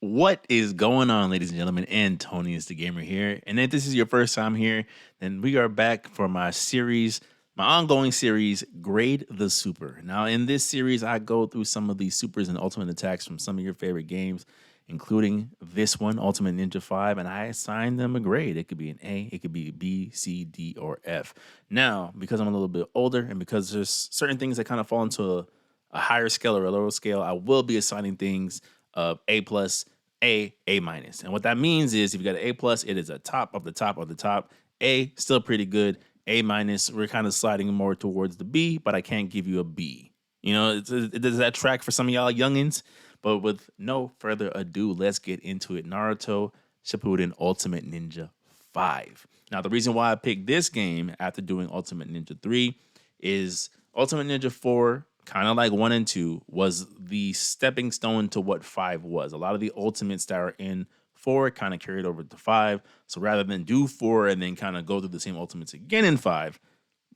What is going on, ladies and gentlemen? And Tony is the gamer here. And if this is your first time here, then we are back for my series, my ongoing series, Grade the Super. Now, in this series, I go through some of these supers and ultimate attacks from some of your favorite games, including this one, Ultimate Ninja 5, and I assign them a grade. It could be an A, it could be B, C, D, or F. Now, because I'm a little bit older and because there's certain things that kind of fall into a higher scale or a lower scale, I will be assigning things of A plus, A minus. And what that means is if you got an A plus, it is a top of the top of the top. A, still pretty good. A minus, we're kind of sliding more towards the B, but I can't give you a B. You know, does that track for some of y'all youngins? But with no further ado, let's get into it. Naruto Shippuden Ultimate Ninja 5. Now, the reason why I picked this game after doing Ultimate Ninja 3 is Ultimate Ninja 4, kind of like 1 and 2, was the stepping stone to what 5 was. A lot of the ultimates that are in 4 kind of carried over to 5. So rather than do 4 and then kind of go through the same ultimates again in 5,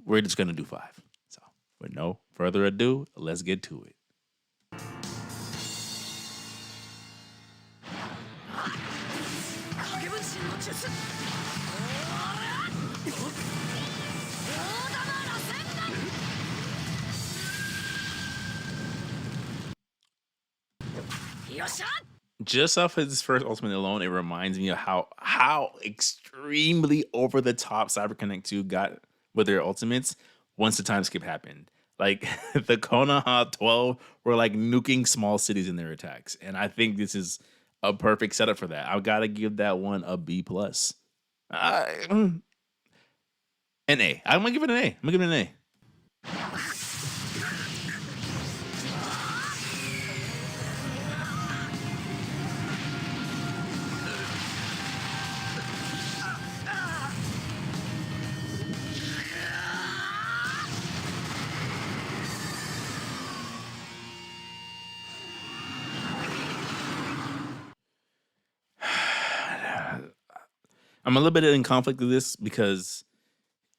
we're just going to do 5. So with no further ado, let's get to it. Just off of this first ultimate alone, it reminds me of how extremely over the top Cyber Connect 2 got with their ultimates once the time skip happened. Like the Konoha 12 were like nuking small cities in their attacks, and I think this is a perfect setup for that. I've got to give that one a B plus. An A. I'm gonna give it an A. I'm gonna give it an A. I'm a little bit in conflict with this because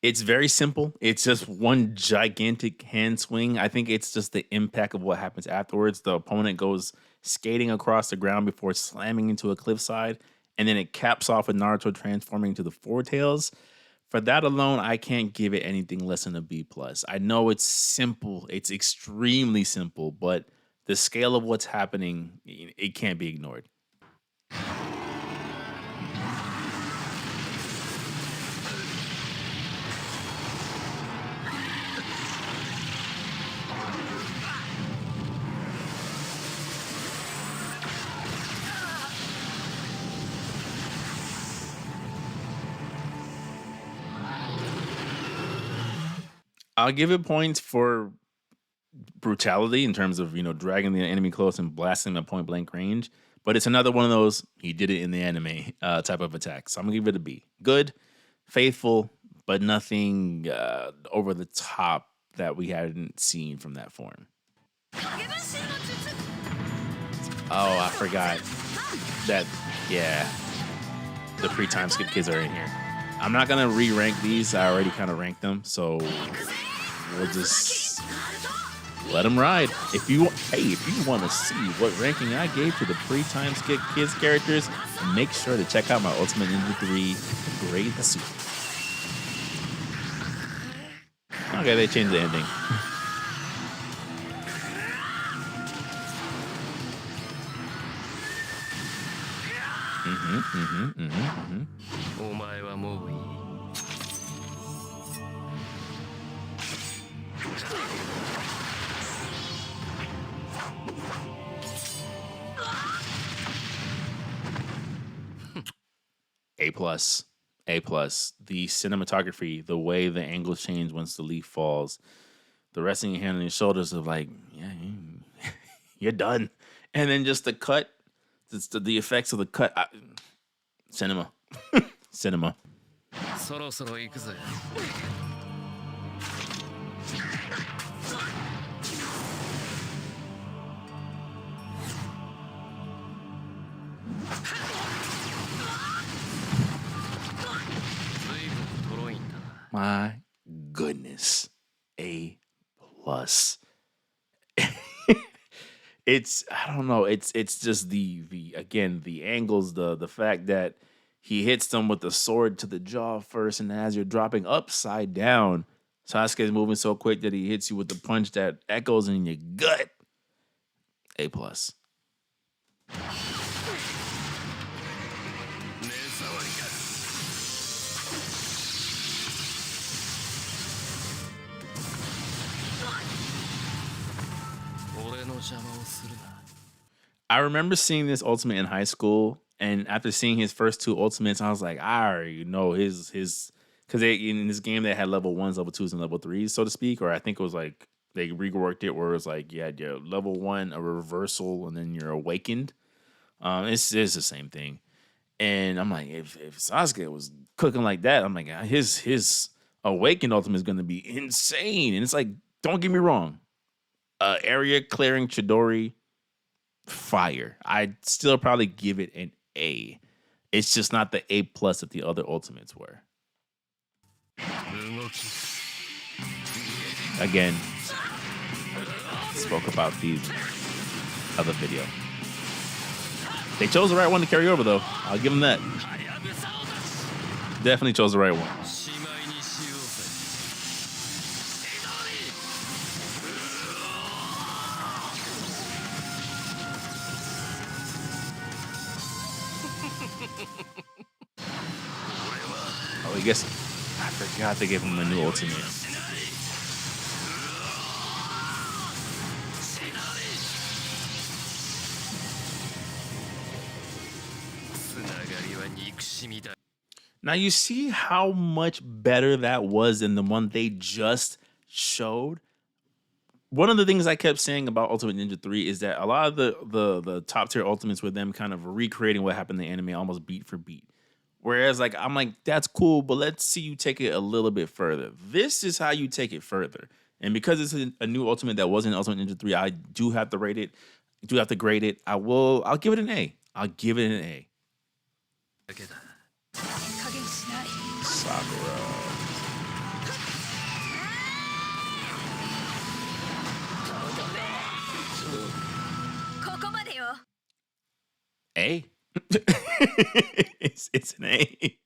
it's very simple. It's just one gigantic hand swing. I think it's just the impact of what happens afterwards. The opponent goes skating across the ground before slamming into a cliffside, and then it caps off with Naruto transforming into the Four Tails. For that alone, I can't give it anything less than a B plus. I know it's simple. It's extremely simple, but the scale of what's happening, it can't be ignored. I'll give it points for brutality in terms of, dragging the enemy close and blasting them at point blank range. But it's another one of those, he did it in the anime type of attack. So I'm going to give it a B. Good, faithful, but nothing over the top that we hadn't seen from that form. Oh, I forgot that, yeah, the pre-time skip kids are in here. I'm not going to re-rank these. I already kind of ranked them. So we'll just let them ride. If you want to see what ranking I gave to the pre-time skip kids characters, make sure to check out my Ultimate Ninja 3 Grade the Super. Okay, they changed the ending. A plus. A plus. The cinematography, the way the angles change once the leaf falls, the resting your hand on your shoulders of like, yeah, you're done. And then just the cut, the effects of the cut. Cinema. Cinema. My goodness. A plus. It's I don't know. It's just the again the angles, the fact that he hits them with the sword to the jaw first, and as you're dropping upside down, Sasuke's moving so quick that he hits you with the punch that echoes in your gut. A plus. I remember seeing this ultimate in high school, and after seeing his first two ultimates, I was like, I already know his because in this game they had level ones, level twos, and level threes, so to speak. Or I think it was like they reworked it where it was like you had your level one, a reversal, and then you're awakened. It's the same thing. And I'm like, if Sasuke was cooking like that, I'm like, his awakened ultimate is gonna be insane. And it's like, don't get me wrong, area clearing Chidori, fire. I'd still probably give it an A. It's just not the A plus that the other ultimates were. Again, spoke about the other video. They chose the right one to carry over, though. I'll give them that. Definitely chose the right one. Oh, I guess I forgot to give him a new ultimate. Now you see how much better that was than the one they just showed. One of the things I kept saying about Ultimate Ninja 3 is that a lot of the top tier ultimates were them kind of recreating what happened in the anime almost beat for beat. Whereas like I'm like, that's cool, but let's see you take it a little bit further. This is how you take it further. And because it's a new ultimate that wasn't Ultimate Ninja 3, I do have to rate it, do have to grade it. I'll give it an A. I'll give it an A. Sakura. A. It's an A.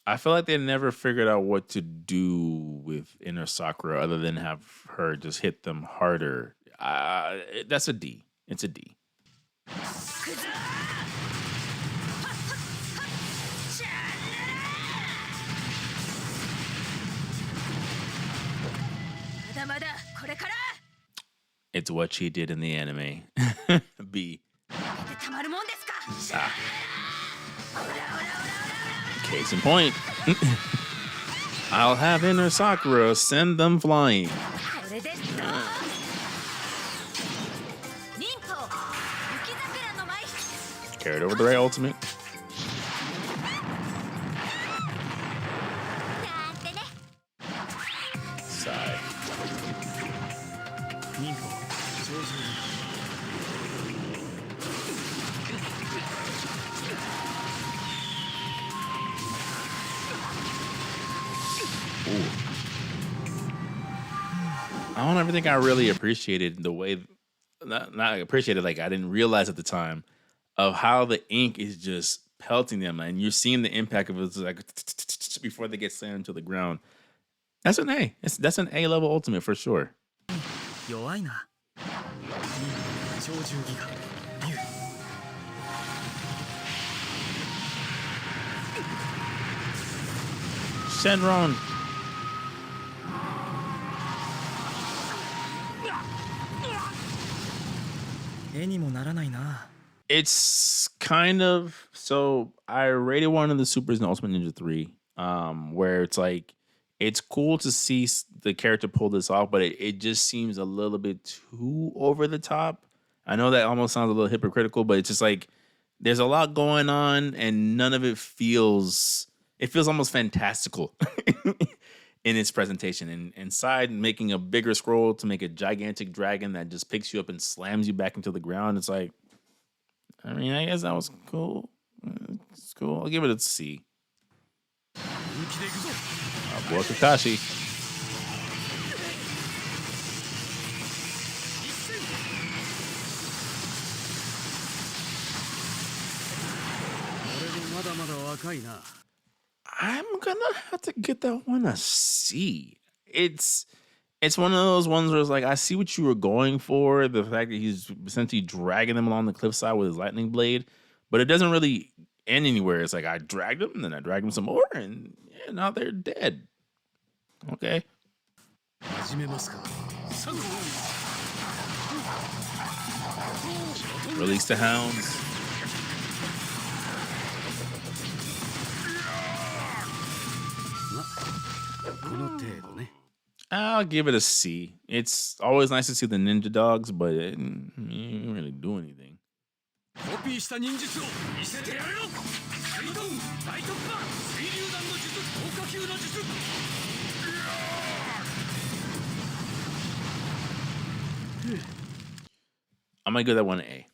I feel like they never figured out what to do with Inner Sakura other than have her just hit them harder. That's a D. It's a D. It's what she did in the anime. B. Ah. Case in point. I'll have Inner Sakura send them flying. Carried over the right ultimate. Sigh. Ooh. I don't ever think I really appreciated the way, not appreciated, like I didn't realize at the time of how the ink is just pelting them, and you're seeing the impact of it like before they get slammed to the ground. That's an A. That's an A level ultimate for sure. Shenron. It's kind of, so I rated one of the supers in Ultimate Ninja 3, where it's like it's cool to see the character pull this off, but it just seems a little bit too over the top. I know that almost sounds a little hypocritical, but it's just like there's a lot going on and none of it feels, it feels almost fantastical. in its presentation. And inside, making a bigger scroll to make a gigantic dragon that just picks you up and slams you back into the ground. It's like, I mean, I guess that was cool. It's cool. I'll give it a C. Boy, Kakashi. I'm gonna have to get that one a C. It's one of those ones where it's like, I see what you were going for, the fact that he's essentially dragging them along the cliffside with his lightning blade, but it doesn't really end anywhere. It's like, I dragged them, and then I dragged them some more, and yeah, now they're dead. Okay. Release the hounds. I'll give it a C. It's always nice to see the ninja dogs, but it didn't really do anything. I'm gonna give that one an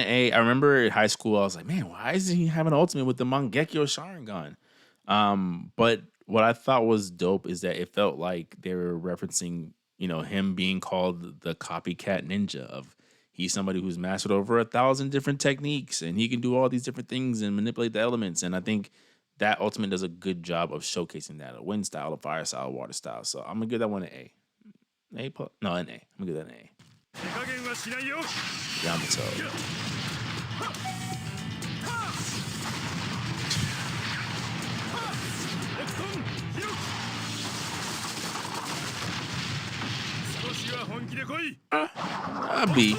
A. I remember in high school, I was like, man, why is he having an ultimate with the Mangekyo Sharingan? But what I thought was dope is that it felt like they were referencing, him being called the copycat ninja. Of he's somebody who's mastered over 1,000 different techniques, and he can do all these different things and manipulate the elements. And I think that ultimate does a good job of showcasing that: a wind style, a fire style, a water style. So I'm gonna give that one an A. An A plus? No, an A. I'm gonna give that an A. Yamato. A B.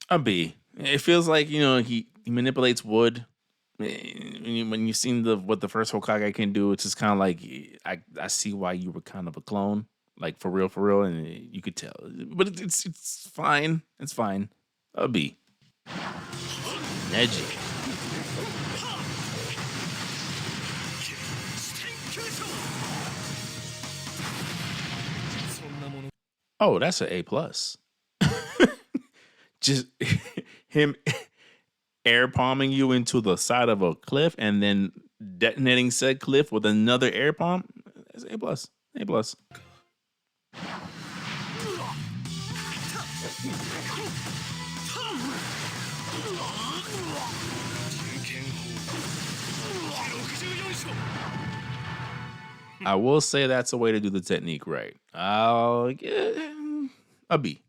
A B. It feels like, he manipulates wood. When you've seen what the first Hokage can do, it's just kind of like, I see why you were kind of a clone, like for real, and you could tell. But it's fine. It's fine. A B. Neji. Oh, that's an A plus. Just him air palming you into the side of a cliff and then detonating said cliff with another air palm. That's A plus. A plus. I will say that's a way to do the technique right. I'll get a B.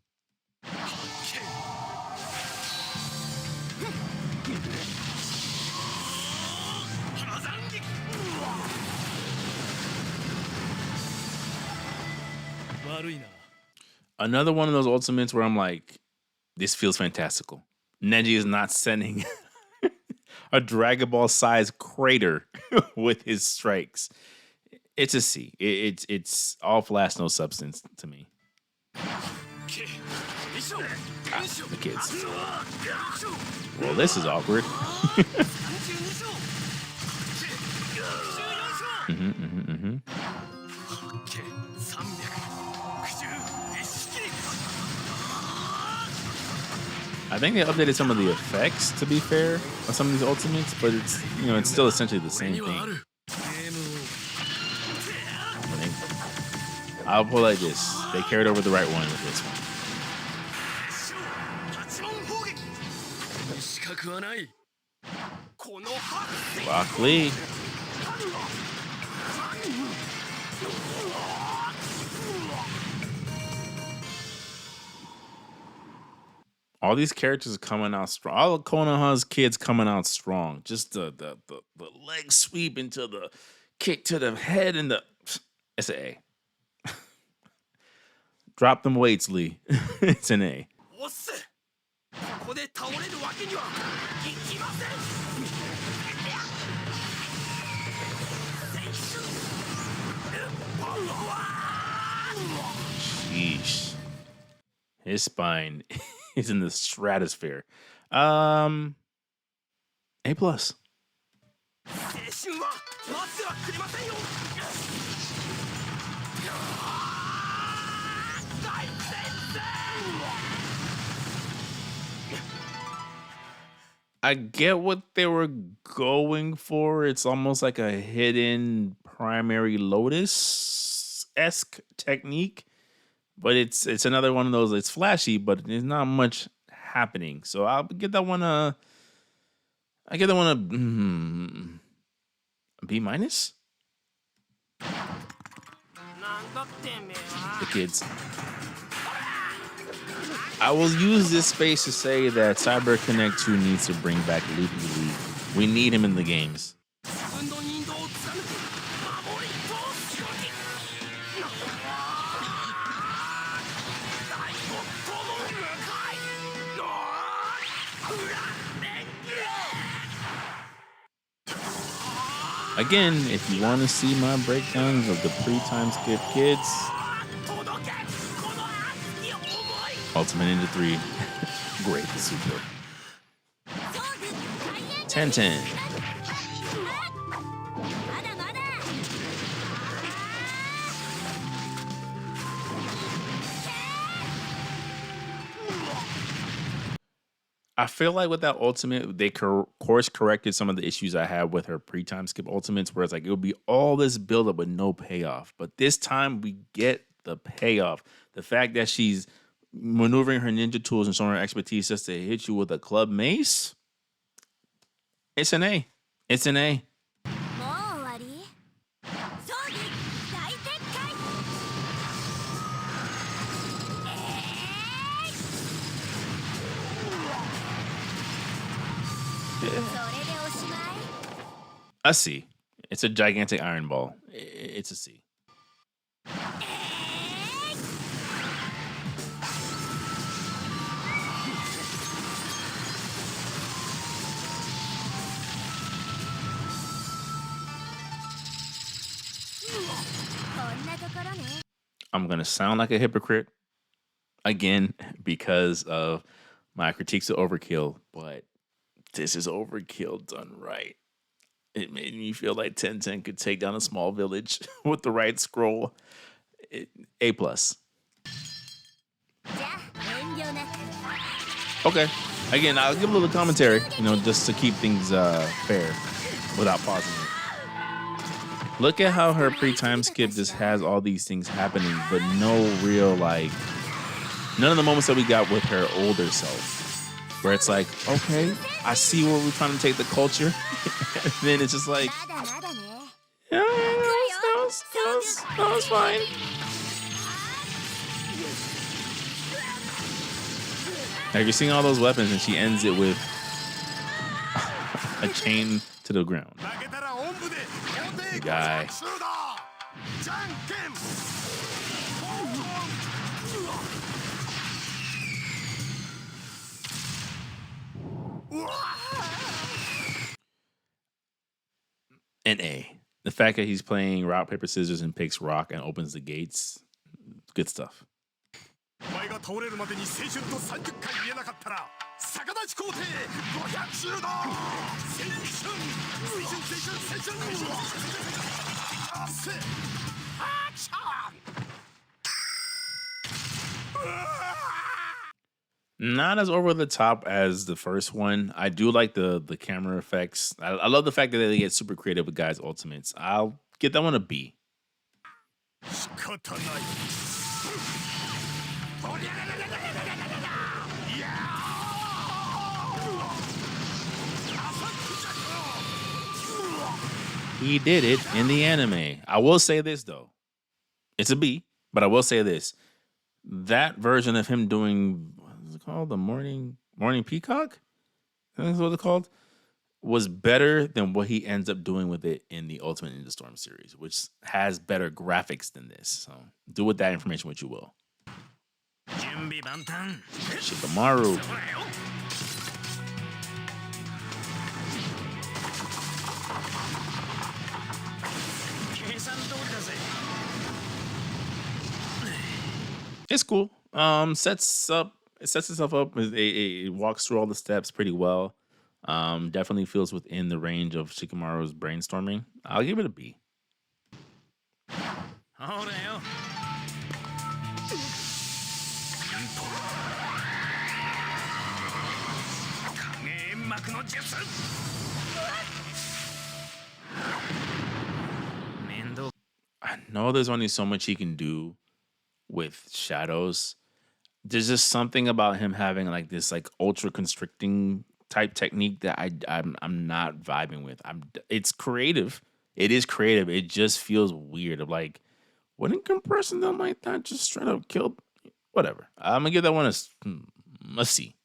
Another one of those ultimates where I'm like, this feels fantastical. Neji is not sending a Dragon Ball sized crater with his strikes. It's a C. It's all flash, no substance to me. The kids. Well, this is awkward. I think they updated some of the effects, to be fair, on some of these ultimates, but it's it's still essentially the same thing. I'll pull like this. They carried over the right one with this one. Rock Lee. All these characters are coming out strong. All of Konoha's kids coming out strong. Just the leg sweep into the kick to the head and it's an A. Drop them weights, Lee. It's an A. Sheesh. His spine is in the stratosphere. A plus. I get what they were going for. It's almost like a hidden primary lotus-esque technique, but it's another one of those. It's flashy, but there's not much happening. So I'll give that one a. I give that one a B minus. The kids. I will use this space to say that Cyber Connect 2 needs to bring back Loopy League. We need him in the games. Again, if you want to see my breakdowns of the pre-time skip kids, Ultimate Ninja 3, great the super. Tenten. I feel like with that ultimate, they course corrected some of the issues I had with her pre-time skip ultimates, where it's like it would be all this buildup with no payoff. But this time we get the payoff. The fact that she's maneuvering her ninja tools and showing her expertise just to hit you with a club mace, it's an A. It's an A. A C. It's a gigantic iron ball. It's a C. I'm going to sound like a hypocrite again because of my critiques of Overkill, but this is Overkill done right. It made me feel like Tenten could take down a small village with the right scroll. A plus. Okay. Again, I'll give a little commentary, just to keep things fair without pausing it. Look at how her pre-time skip just has all these things happening, but no real, none of the moments that we got with her older self, where it's like, okay, I see where we're trying to take the culture. And then it's just like, yeah, that was fine. Like, you're seeing all those weapons, and she ends it with a chain to the ground. The guy. An A. The fact that he's playing rock, paper, scissors and picks rock and opens the gates, good stuff. Not as over the top as the first one. I do like the camera effects. I love the fact that they get super creative with guys' ultimates. I'll get that one a B. He did it in the anime. I will say this, though. It's a B, but I will say this. That version of him doing, what's it called? The Morning Peacock? That's what it's called? Was better than what he ends up doing with it in the Ultimate Ninja Storm series, which has better graphics than this. So do with that information what you will. Shikamaru. It's cool. Sets up it sets itself up. It walks through all the steps pretty well. Definitely feels within the range of Shikamaru's brainstorming. I'll give it a B. I know there's only so much he can do with shadows. There's just something about him having like this like ultra constricting type technique that I'm not vibing with. It's creative. It is creative. It just feels weird. Of like, wouldn't compressing them like that just straight up kill? Whatever. I'm gonna give that one a C.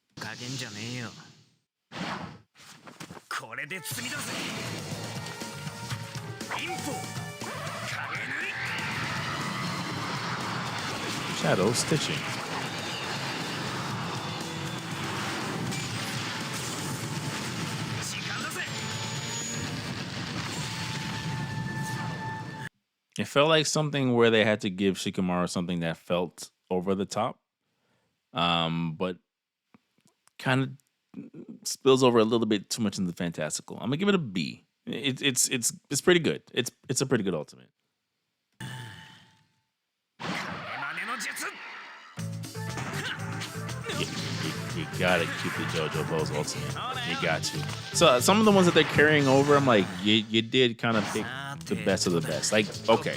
Shadow stitching. It felt like something where they had to give Shikamaru something that felt over the top, but kind of spills over a little bit too much into the fantastical. I'm gonna give it a B. It's pretty good. It's a pretty good ultimate. You gotta keep the JoJo Pose ultimate. You got to. So some of the ones that they're carrying over, I'm like, you did kind of pick the best of the best. Like, okay,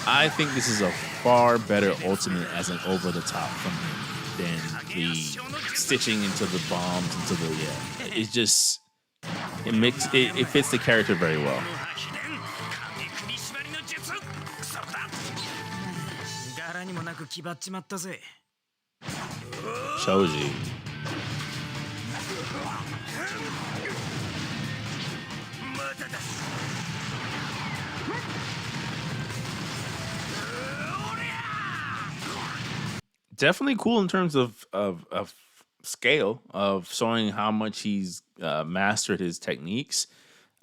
I think this is a far better ultimate as an over the top from him than the stitching into the bombs into the It's just it fits the character very well. Choji. Definitely cool in terms of scale of showing how much he's mastered his techniques.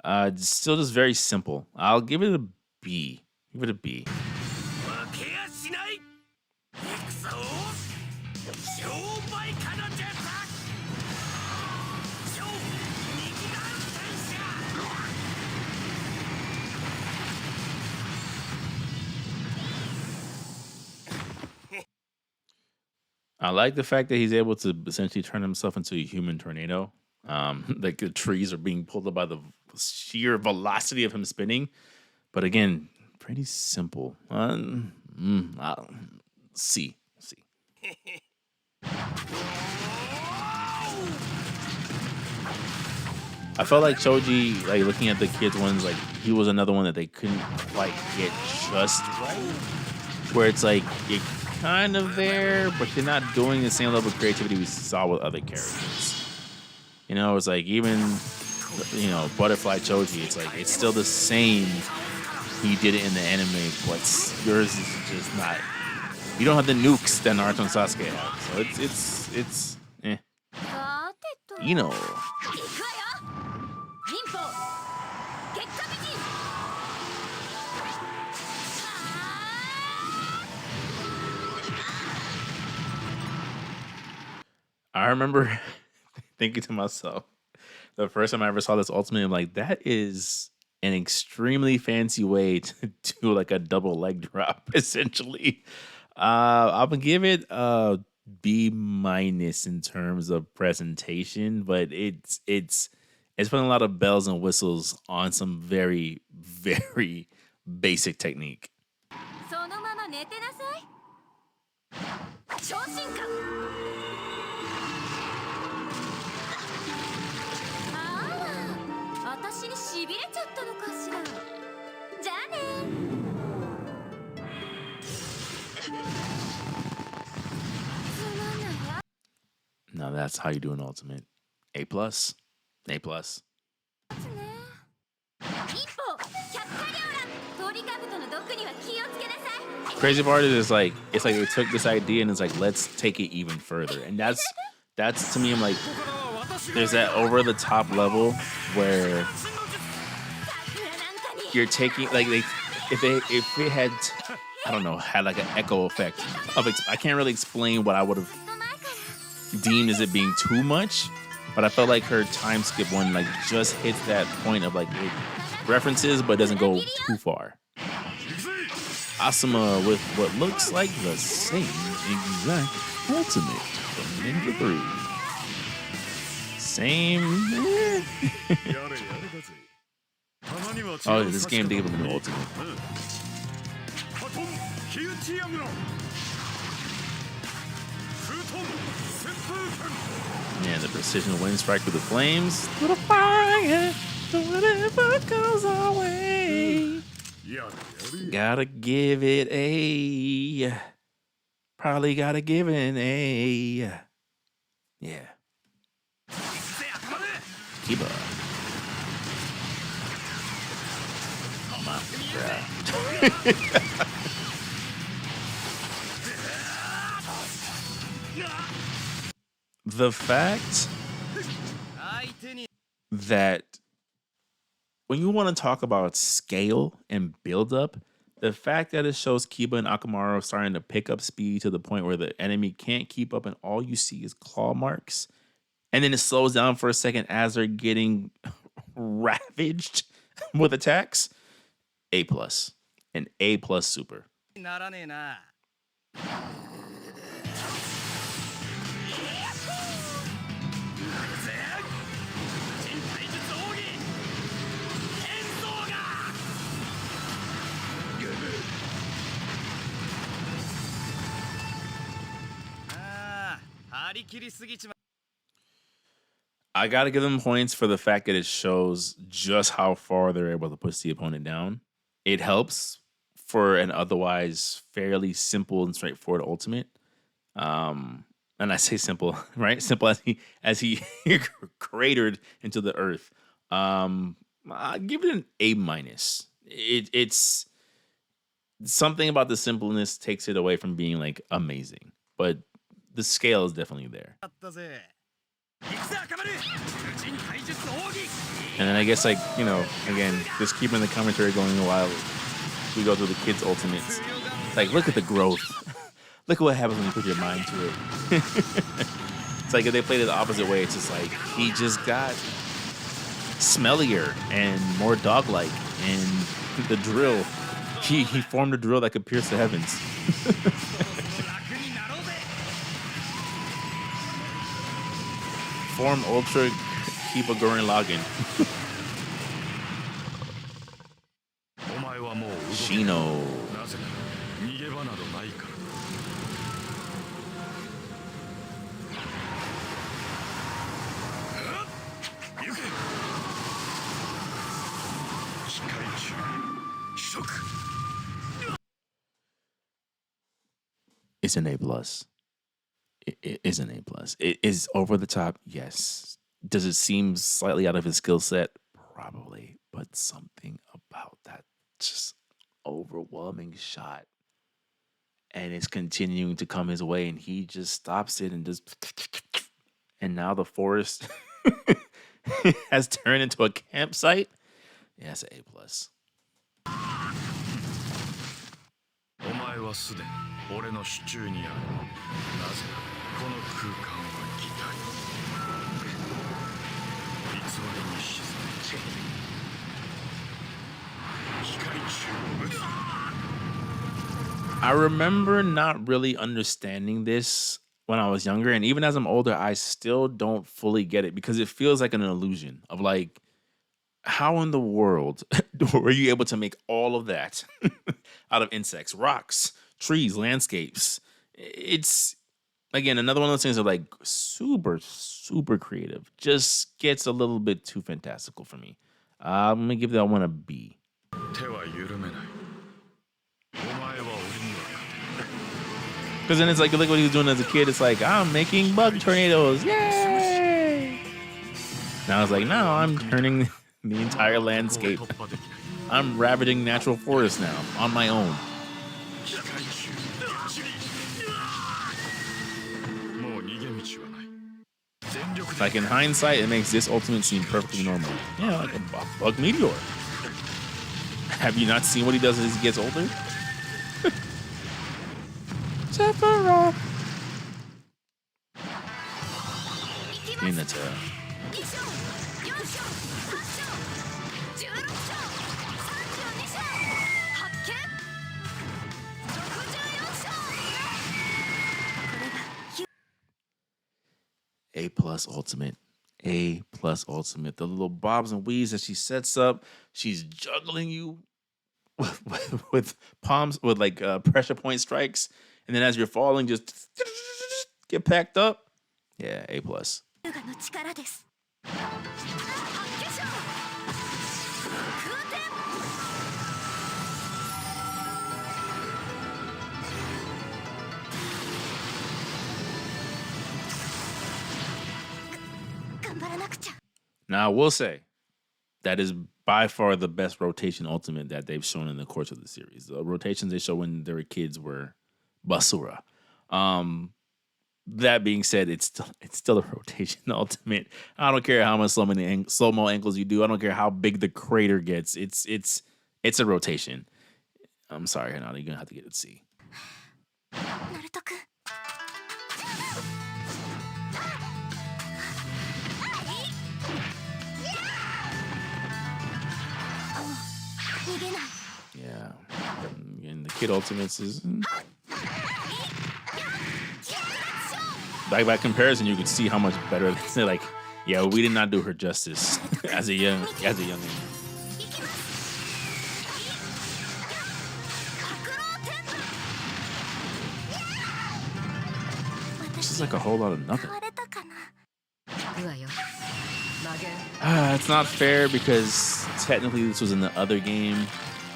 It's still just very simple. I'll give it a B. Give it a B. I like the fact that he's able to essentially turn himself into a human tornado. Like the trees are being pulled up by the sheer velocity of him spinning. But again, pretty simple. C. I felt like Choji, like looking at the kids ones, like he was another one that they couldn't quite get just right. Where it's like you're kind of there, but you're not doing the same level of creativity we saw with other characters. You know, it's like even Butterfly Choji, it's like it's still the same. He did it in the anime, but yours is just not. You don't have the nukes that Naruto and Sasuke have, so it's eh. I remember thinking to myself, the first time I ever saw this ultimate, I'm like, that is an extremely fancy way to do like a double leg drop, essentially. I'm gonna give it a B- in terms of presentation, but it's putting a lot of bells and whistles on some very, very basic technique. Now that's how you do an ultimate. A+. A+. Crazy part is like it's like they took this idea and it's like let's take it even further, and that's to me. I'm like, there's that over the top level where you're taking like if it had I don't know, had like an echo effect of I can't really explain what I would have deemed as it being too much, but I felt like her time skip one like just hits that point of like it references but doesn't go too far. Asuma with what looks like the same exact ultimate from Ninja 3. Same. Oh, this game did give him an ultimate. Man, the precision wind strike with the flames. Little fire, whatever goes our way. Gotta give it a. Probably gotta give it an A. Yeah. Kiba. Oh my god. The fact that when you want to talk about scale and build up, the fact that it shows Kiba and Akamaru starting to pick up speed to the point where the enemy can't keep up and all you see is claw marks, and then it slows down for a second as they're getting ravaged with attacks. A+. An A+ super. I gotta give them points for the fact that it shows just how far they're able to push the opponent down. It helps for an otherwise fairly simple and straightforward ultimate. And I say simple, right? Simple as he cratered into the earth. I give it an A-. It's something about the simpleness takes it away from being like amazing, but the scale is definitely there. And then I guess, like, you know, again, just keeping the commentary going a while we go through the kids' ultimates. It's like, look at the growth. Look at what happens when you put your mind to it. It's like if they played it the opposite way, it's just like he just got smellier and more dog-like. And the drill, he formed a drill that could pierce the heavens. Form Ultra Kiba Gurren Lagann. Shino. It's an A+. It is an A+. It is over the top, yes. Does it seem slightly out of his skill set? Probably. But something about that just overwhelming shot. And it's continuing to come his way, and he just stops it and just... And now the forest has turned into a campsite. Yeah, it's an A+. I remember not really understanding this when I was younger, and even as I'm older, I still don't fully get it because it feels like an illusion of like, how in the world were you able to make all of that out of insects, rocks, trees, landscapes? It's, again, another one of those things that like super, super creative. Just gets a little bit too fantastical for me. I'm going to give that one a B. Because then it's like, look what he was doing as a kid. It's like, I'm making bug tornadoes. Yay! Now it's like, no, I'm turning the entire landscape. I'm ravaging natural forests now on my own. Like in hindsight, it makes this ultimate seem perfectly normal. Yeah, like a bug meteor. Have you not seen what he does as he gets older? Sephiroth. Hinata. A plus ultimate. A plus ultimate. The little bobs and weaves that she sets up. She's juggling you with palms, with like pressure point strikes. And then as you're falling, just get packed up. Yeah, A plus. Now, I will say that is by far the best rotation ultimate that they've shown in the course of the series. The rotations they show when they were kids were basura. That being said, it's still a rotation ultimate. I don't care how much slow-mo angles you do. I don't care how big the crater gets. It's a rotation. I'm sorry, Hinata, you're gonna have to get it C. Yeah, and the kid ultimates is by comparison, you could see how much better it's like. Yeah, we did not do her justice as a young man. This is like a whole lot of nothing. It's not fair because technically this was in the other game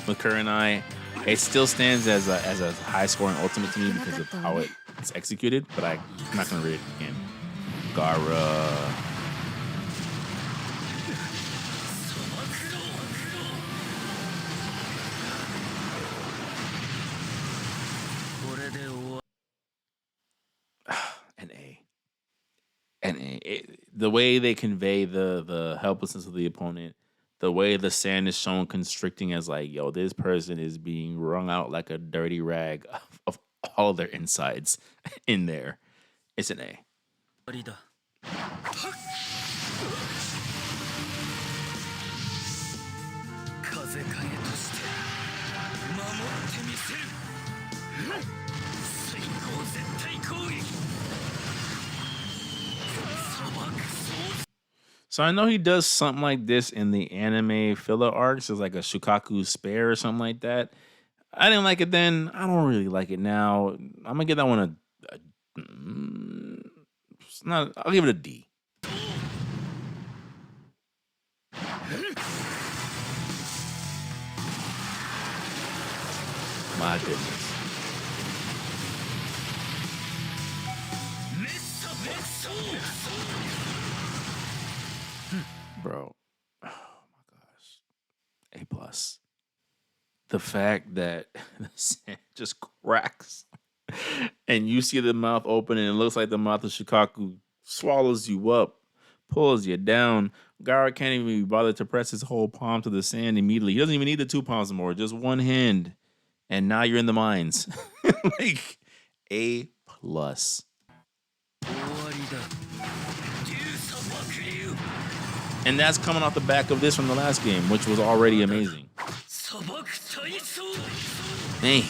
with her and I. It still stands as a high scoring ultimate to me because of how it's executed, but I'm not gonna read it again. Gaara. The way they convey the helplessness of the opponent, the way the sand is shown constricting as like, yo, this person is being wrung out like a dirty rag of all of their insides in there. It's an A. So I know he does something like this in the anime filler arcs. It's like a Shukaku spare or something like that. I didn't like it then. I don't really like it now. I'm gonna give that one I'll give it a D. My goodness. Bro, oh my gosh, A plus. The fact that the sand just cracks and you see the mouth open and it looks like the mouth of Shikaku swallows you up, pulls you down. Gaara can't even be bothered to press his whole palm to the sand immediately. He doesn't even need the 2 palms more, just one hand. And now you're in the mines. Like, A plus. And that's coming off the back of this from the last game, which was already amazing. Hey.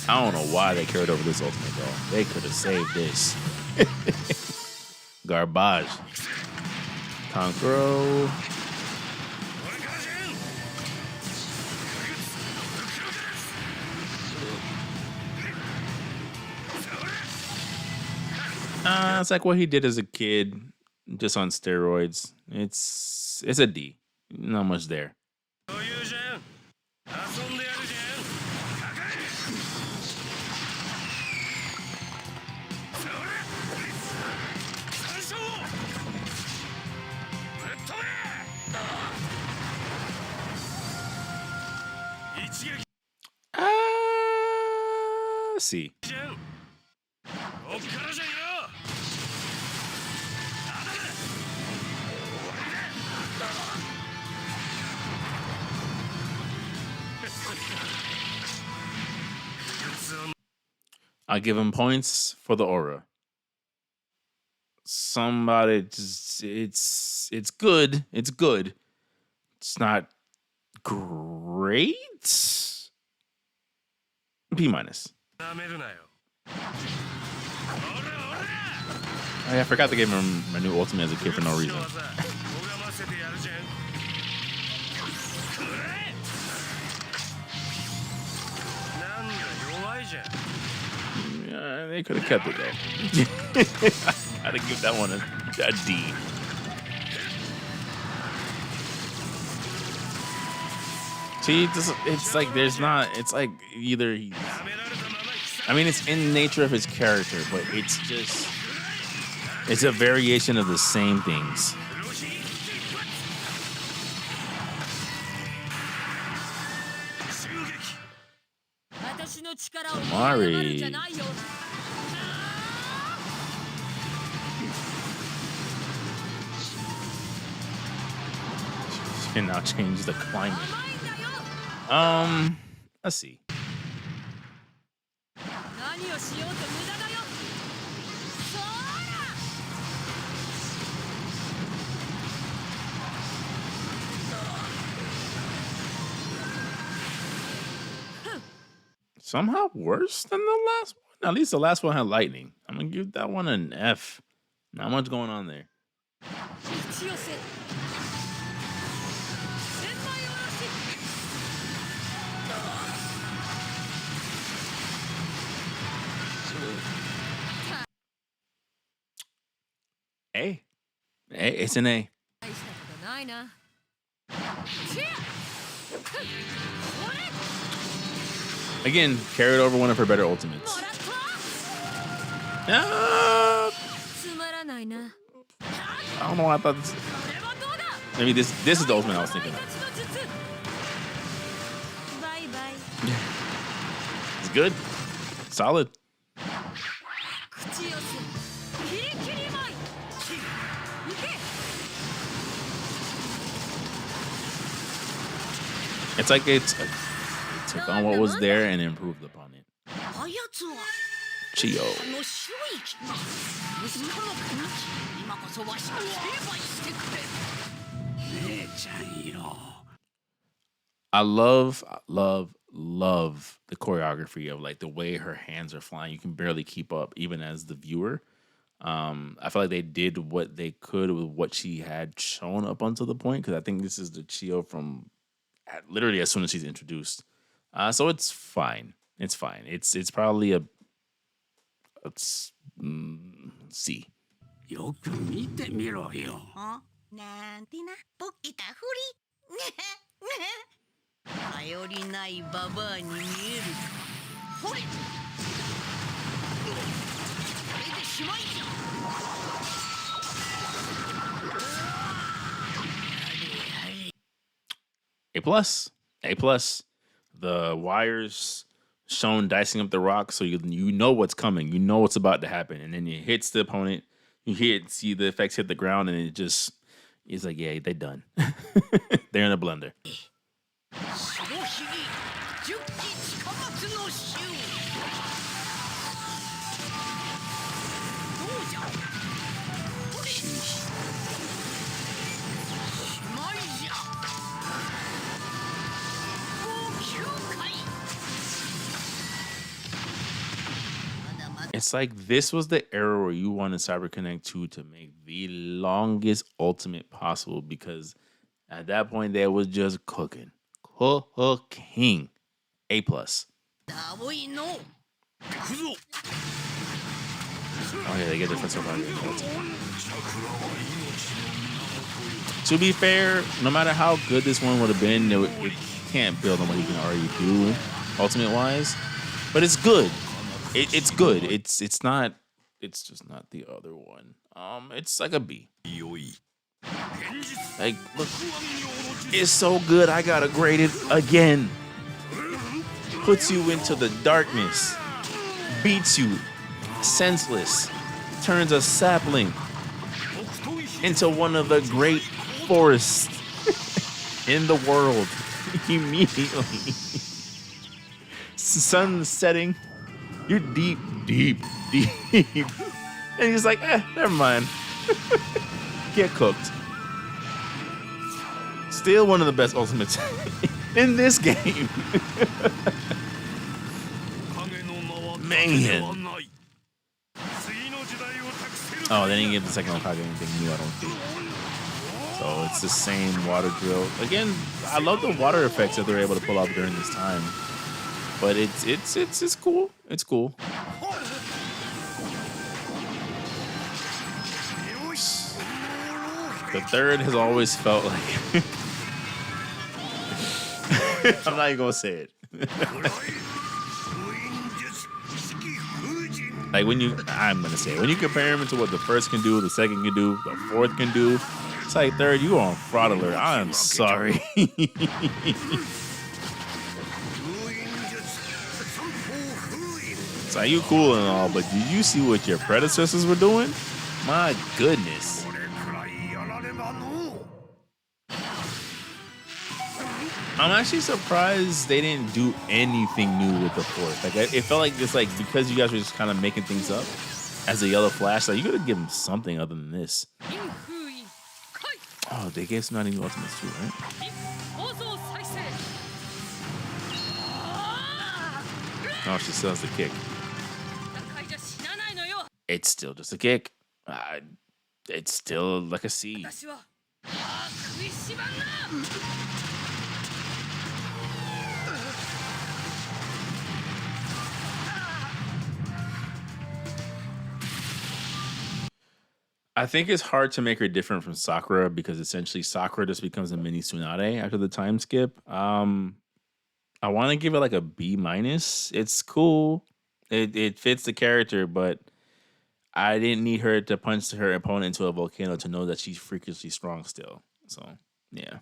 I don't know why they carried over this ultimate, though. They could have saved this. Garbage. Kankuro. It's like what he did as a kid, just on steroids. It's a D. Not much there. C. I give him points for the aura. Somebody just it's good. It's good. It's not great. B minus. Oh, yeah, I forgot to give him my new ultimate as a kid for no reason. Yeah, they could have kept it though. I had to give that one a D. See, it's like there's not. It's like either he's. I mean, it's in nature of his character, but it's a variation of the same things. Temari. She can now change the climate. Let's see. Somehow worse than the last one. At least the last one had lightning. I'm gonna give that one an F. Not much going on there. A. It's an A. Again, carried over one of her better ultimates. I don't know why I thought this. Maybe this is the ultimate I was thinking of. It's good. Solid. It's like it took on what was there and improved upon it. Chiyo. I love the choreography of like the way her hands are flying. You can barely keep up, even as the viewer. I feel like they did what they could with what she had shown up until the point, because I think this is the Chiyo from literally as soon as she's introduced. So it's fine. It's fine. It's probably a C. A plus. A plus. The wires shown dicing up the rock, so you know what's coming. You know what's about to happen, and then it hits the opponent. You see the effects hit the ground, and it's like, yeah, they're done. They're in a blender. It's like this was the era where you wanted Cyber Connect 2 to make the longest ultimate possible, because at that point they was just cooking. Cooking. A plus. Oh yeah, they get the first survivor. To be fair, no matter how good this one would have been, it can't build on what you can already do ultimate wise. But it's good. It's good. It's just not the other one. It's like a B. Like, look, it's so good. I gotta grade it again. Puts you into the darkness, beats you senseless, turns a sapling into one of the great forests in the world immediately. Sun setting. You're deep deep, deep. And he's like, never mind. Get cooked. Still one of the best ultimates in this game. Man. Oh, they didn't give the second Hokage anything new, I don't think. So it's the same water drill. Again, I love the water effects that they're able to pull off during this time. But it's cool. It's cool. The third has always felt like I'm not even gonna say it. Like I'm gonna say it. When you compare him to what the first can do, the second can do, the fourth can do, it's like third, you on fraud alert. I'm sorry. It's like you cool and all, but did you see what your predecessors were doing? My goodness. I'm actually surprised they didn't do anything new with the fourth. Like it felt like it's like because you guys were just kind of making things up as a yellow flash. Like you could have given something other than this. Oh, they gave Tsunade new ultimates too, right? Oh, she still has the kick. It's still just a kick. It's still like a C. I think it's hard to make her different from Sakura because essentially Sakura just becomes a mini Tsunade after the time skip. I want to give it like a B minus. It's cool. It fits the character, but I didn't need her to punch her opponent into a volcano to know that she's freakishly strong still. So, yeah.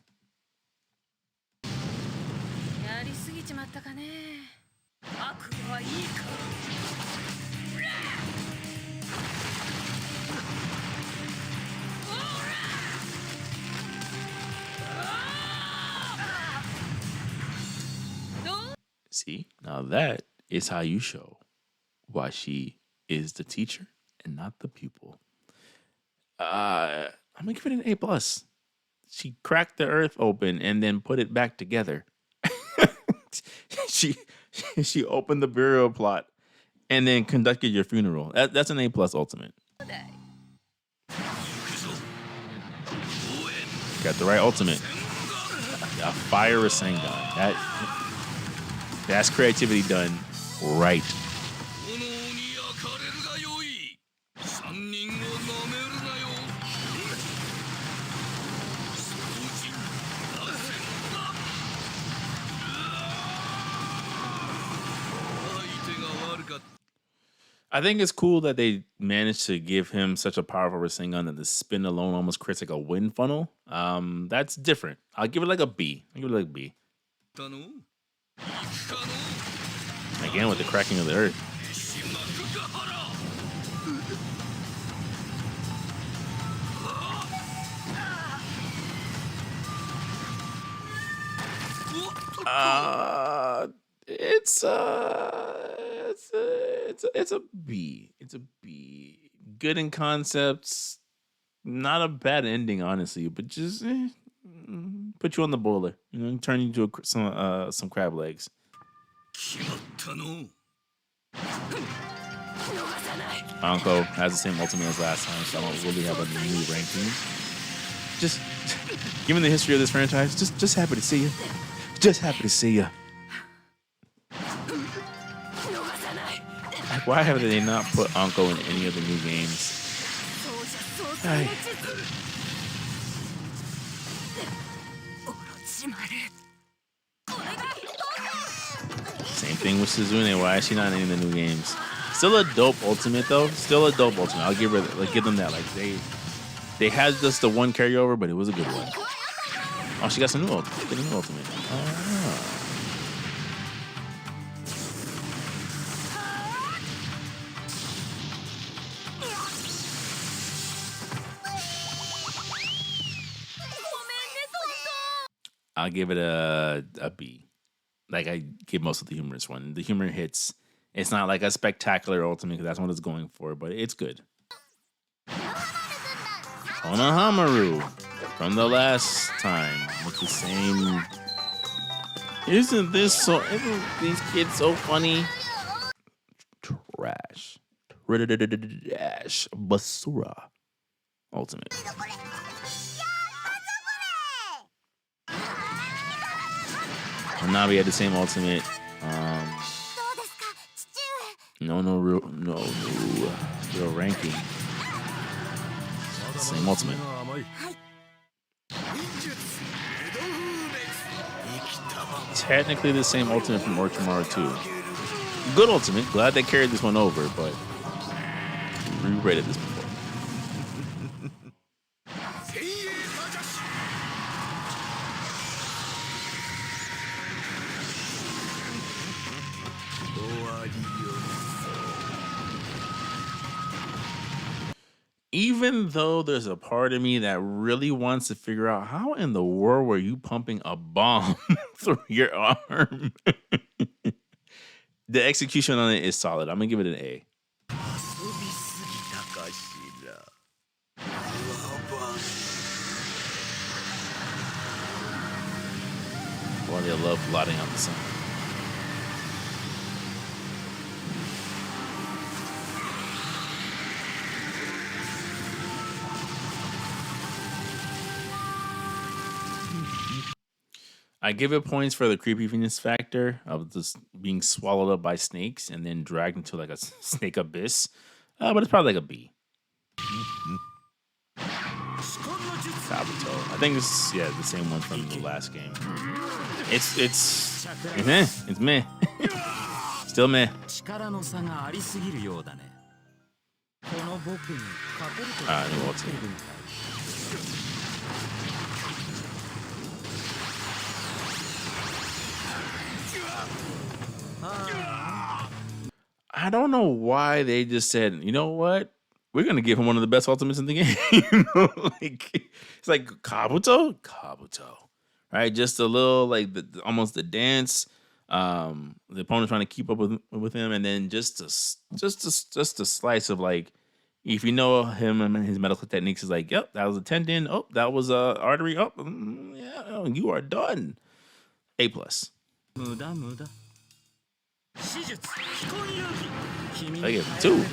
See, now that is how you show why she is the teacher and not the pupil. I'm gonna give it an A+. She cracked the earth open and then put it back together. she opened the burial plot and then conducted your funeral. That's an A+ ultimate. Got the right ultimate. A fire Rasengan. That's creativity done right. I think it's cool that they managed to give him such a powerful Rasengan that the spin alone almost creates like a wind funnel. That's different. I'll give it like a B. I'll give it like a B. Again with the cracking of the earth. It's a B. It's a B. Good in concepts. Not a bad ending, honestly, but just put you on the boiler. You know, turn you into some crab legs. Anko has the same ultimate as last time, so I don't really have a new ranking. Just given the history of this franchise, just happy to see you. Just happy to see you. Like, why have they not put Anko in any of the new games? Hey. Same thing with Shizune. Why is she not in any of the new games? Still a dope ultimate though. Still a dope ultimate. I'll give them that. Like they had just the one carryover, but it was a good one. Oh, she got some new ultimate. Get a new ultimate. I'll give it a B. Like I give most of the humorous one. The humor hits It's not like a spectacular ultimate because that's what it's going for, but it's good. Konohamaru from the last time with the same. Isn't these kids so funny? Trash. Trash. Basura. Ultimate. And now we had the same ultimate. No real ranking. Same ultimate. Technically the same ultimate from Orochimaru 2. Good ultimate. Glad they carried this one over, but we rated this before. Even though there's a part of me that really wants to figure out how in the world were you pumping a bomb through your arm? The execution on it is solid. I'm gonna give it an A. Boy, they love blotting out the sun. I give it points for the creepiness factor of just being swallowed up by snakes and then dragged into like a snake abyss. But it's probably like a B. Kabuto. I think it's the same one from the last game. It's meh. It's meh. Still meh. New ultimate. I don't know why they just said, you know what? We're gonna give him one of the best ultimates in the game. It's like Kabuto, right? Just a little like almost the dance. The opponent trying to keep up with him, and then just a slice of like, if you know him and his medical techniques, is like, yep, that was a tendon. Oh, that was a artery. Oh, yeah, you are done. A+. I give him 2.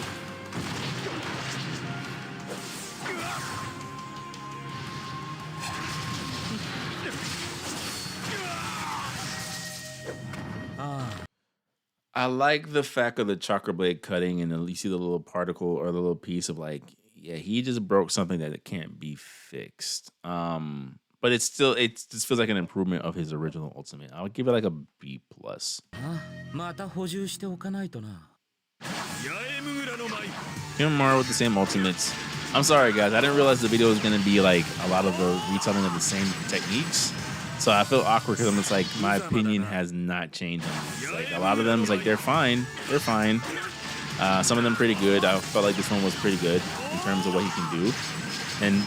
I like the fact of the chakra blade cutting, and you see the little particle or the little piece of like, yeah, he just broke something that it can't be fixed. But it just feels like an improvement of his original ultimate. I would give it like a B+. Shikamaru with the same ultimates. I'm sorry, guys. I didn't realize the video was going to be like a lot of the retelling of the same techniques. So I feel awkward because it's like my opinion has not changed. It's like a lot of them is like they're fine. They're fine. Some of them pretty good. I felt like this one was pretty good in terms of what he can do. And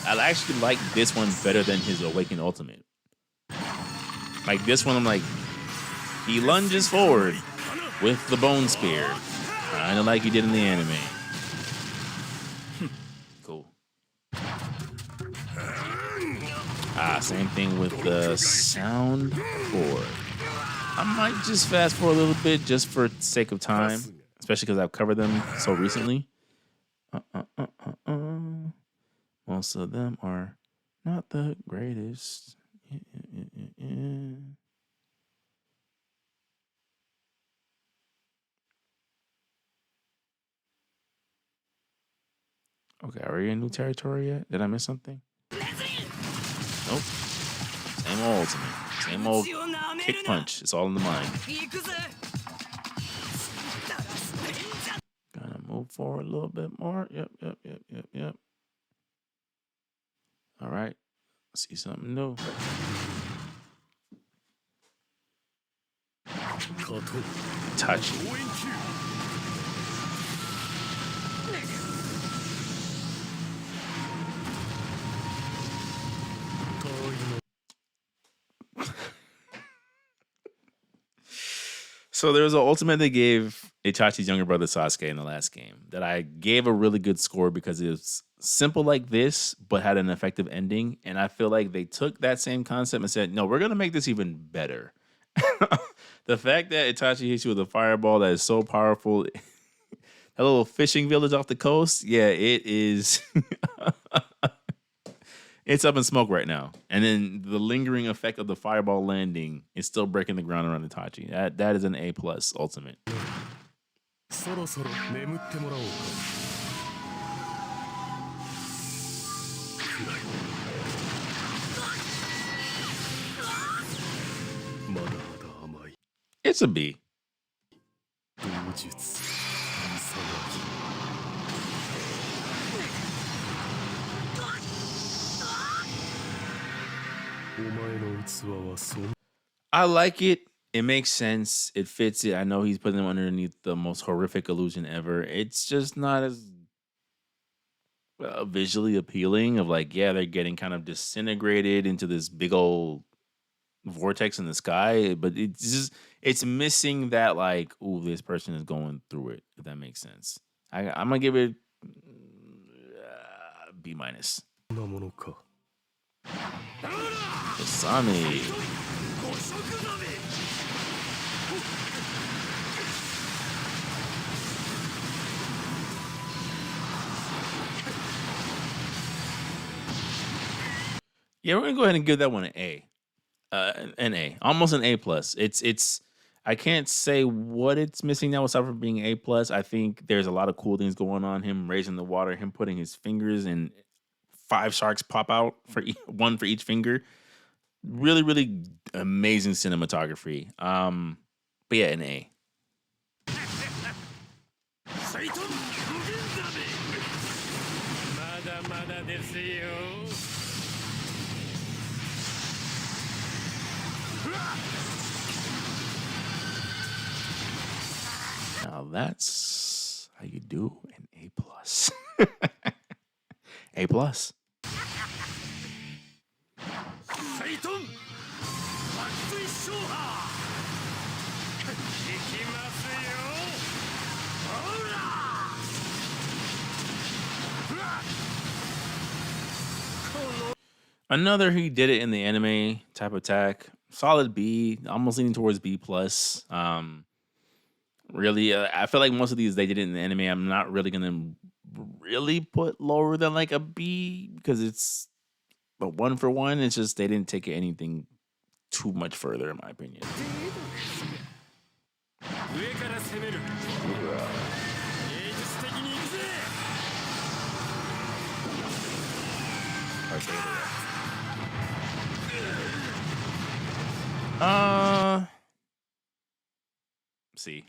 I actually like this one better than his Awakened Ultimate. Like this one, I'm like, he lunges forward with the Bone Spear, kind of like he did in the anime. Cool. Same thing with the sound board. I might just fast forward a little bit just for sake of time, especially because I've covered them so recently. Most of them are not the greatest. Okay, are we in new territory yet? Did I miss something? Nope. Same old ultimate. Same old kick punch. It's all in the mind. Gonna move forward a little bit more. Yep. All right. See something new. Itachi. So there was an ultimate they gave Itachi's younger brother Sasuke in the last game that I gave a really good score because it was simple like this, but had an effective ending. And I feel like they took that same concept and said, no, we're going to make this even better. The fact that Itachi hits you with a fireball that is so powerful, that little fishing village off the coast, yeah, it is. It's up in smoke right now. And then the lingering effect of the fireball landing is still breaking the ground around Itachi. That is an A plus ultimate. It's a B. I like it. It makes sense. It fits it. I know he's putting them underneath the most horrific illusion ever. It's just not as visually appealing of like, yeah, they're getting kind of disintegrated into this big old vortex in the sky, but it's missing that like, ooh, this person is going through it, if that makes sense. I'm gonna give it B minus. Kisame. Yeah, we're gonna go ahead and give that one an A. An A, almost an A plus. It's. I can't say what it's missing now aside from being A plus. I think there's a lot of cool things going on. Him raising the water, him putting his fingers and 5 sharks pop out for one for each finger. Really, really amazing cinematography. But yeah, an A. Now that's how you do an A plus. A plus. Another he did it in the anime type attack. Solid B, almost leaning towards B plus. Really, I feel like most of these they did it in the anime. I'm not really gonna really put lower than like a B because it's a 1 for 1. It's just they didn't take it anything too much further, in my opinion. C.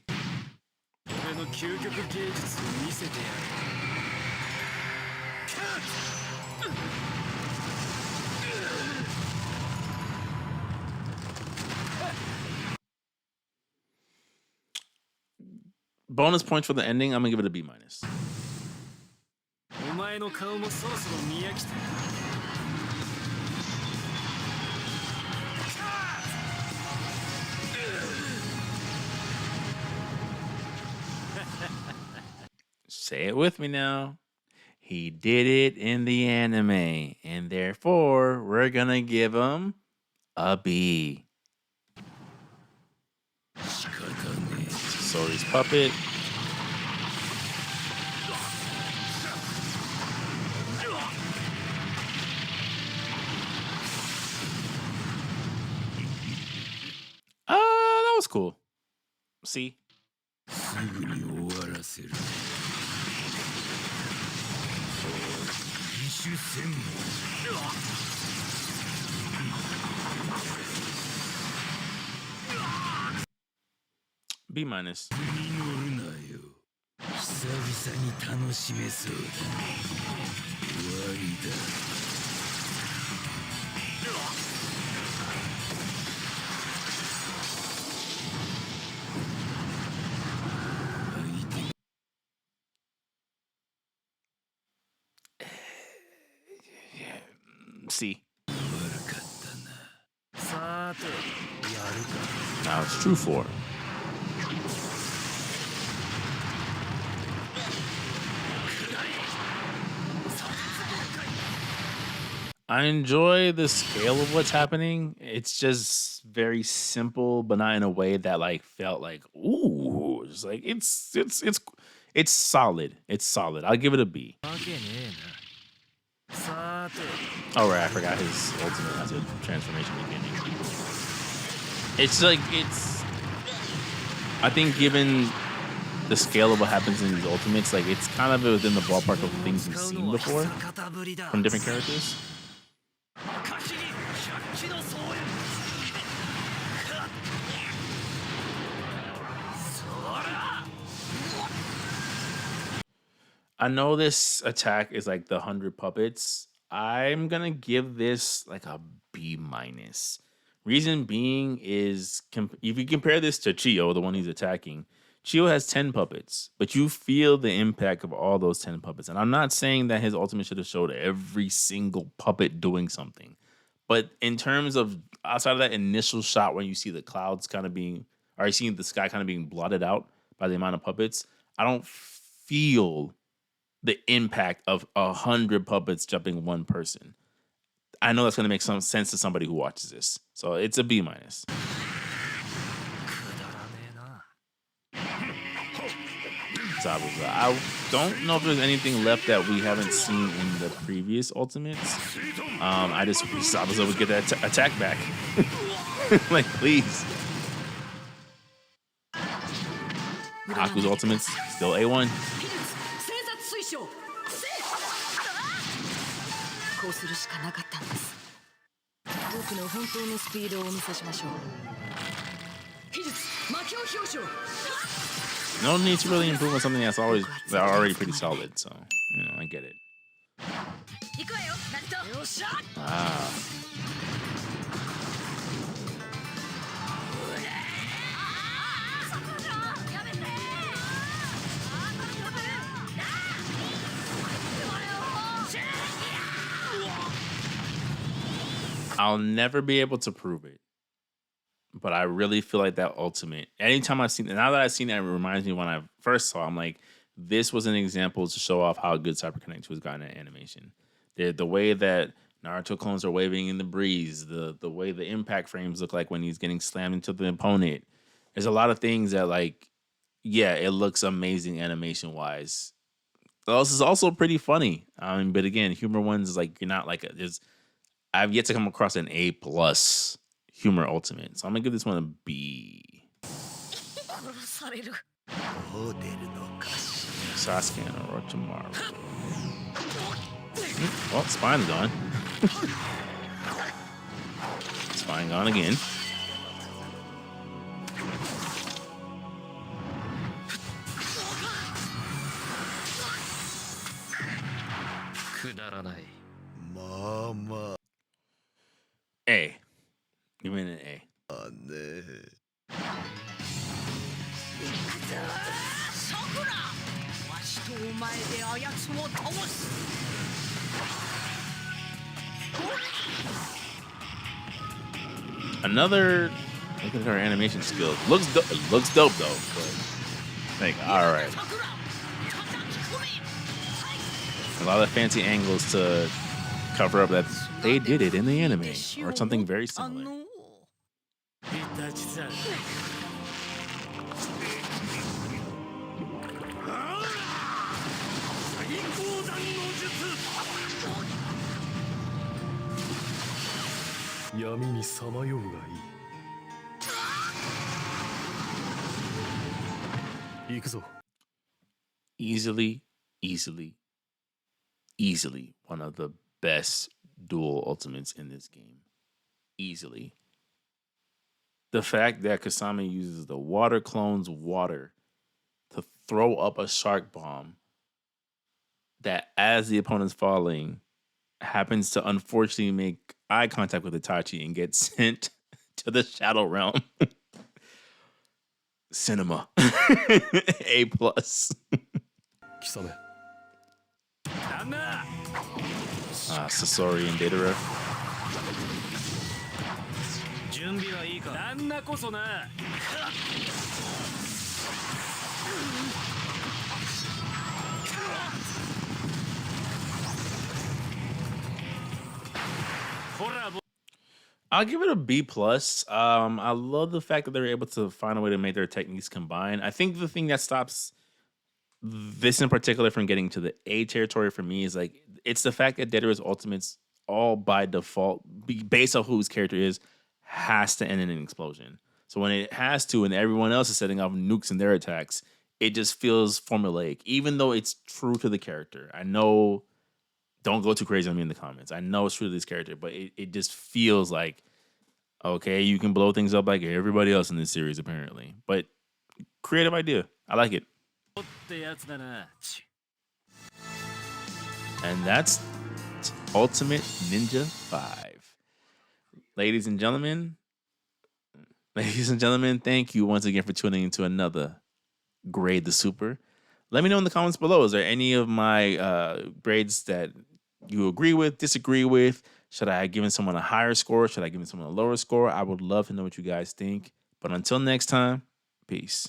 Bonus points for the ending. I'm gonna give it a B minus. Say it with me now. He did it in the anime, and therefore we're gonna give him a B. Sori's puppet. That was cool. C. B minus. C. Now it's true for. I enjoy the scale of what's happening. It's just very simple, but not in a way that like felt like ooh. It's like it's solid. It's solid. I'll give it a B. Oh right, I forgot his ultimate has a transformation beginning. It's like I think given the scale of what happens in these ultimates, like it's kind of within the ballpark of things we've seen before from different characters. I know this attack is like the 100 puppets. I'm gonna give this like a B minus. Reason being is if you compare this to Chiyo, the one he's attacking, Chiyo has 10 puppets, but you feel the impact of all those 10 puppets. And I'm not saying that his ultimate should have showed every single puppet doing something. But in terms of outside of that initial shot where you see the clouds kind of being, or you see the sky kind of being blotted out by the amount of puppets, I don't feel the impact of 100 puppets jumping one person. I know that's going to make some sense to somebody who watches this. So it's a B minus. Zabuza. I don't know if there's anything left that we haven't seen in the previous ultimates. I just wish Zabuza would get that attack back. Like, please. Haku's ultimates still A1. No need to really improve on something that's already pretty solid, so you know I get it. I'll never be able to prove it, but I really feel like that ultimate. Anytime I've seen it, now that I've seen it, it reminds me when I first saw. I'm like, this was an example to show off how good Cyber Connect 2 has gotten at animation. The way that Naruto clones are waving in the breeze, the way the impact frames look like when he's getting slammed into the opponent. There's a lot of things that like, yeah, it looks amazing animation wise. This is also pretty funny. But again, humor ones is like you're not like I've yet to come across an A plus humor ultimate, so I'm gonna give this one a B. Sasuke and Orochimaru. Well, Spine's gone. Spine gone again. A. Give me an A. Another look at her animation skills. Looks dope though, but like all right. A lot of fancy angles to cover up that they did it in the anime or something very similar. Easily one of the best dual ultimates in this game. Easily. The fact that Kisame uses the water clone's water to throw up a shark bomb that, as the opponent's falling, happens to unfortunately make eye contact with Itachi and get sent to the Shadow Realm. Cinema. A plus. Kisame. Sasori and Datara. I'll give it a B plus. I love the fact that they're able to find a way to make their techniques combine. I think the thing that stops this in particular from getting to the A territory for me is like it's the fact that Deidara's ultimates all by default, based on who his character is, has to end in an explosion. So when it has to, and everyone else is setting off nukes in their attacks, it just feels formulaic, even though it's true to the character. I know, don't go too crazy on me in the comments. I know it's true to this character, but it just feels like, okay, you can blow things up like everybody else in this series, apparently. But creative idea. I like it. And that's Ultimate Ninja 5. Ladies and gentlemen, thank you once again for tuning into another Grade the Super. Let me know in the comments below. Is there any of my grades that you agree with, disagree with? Should I have given someone a higher score? Should I give someone a lower score? I would love to know what you guys think. But until next time, peace.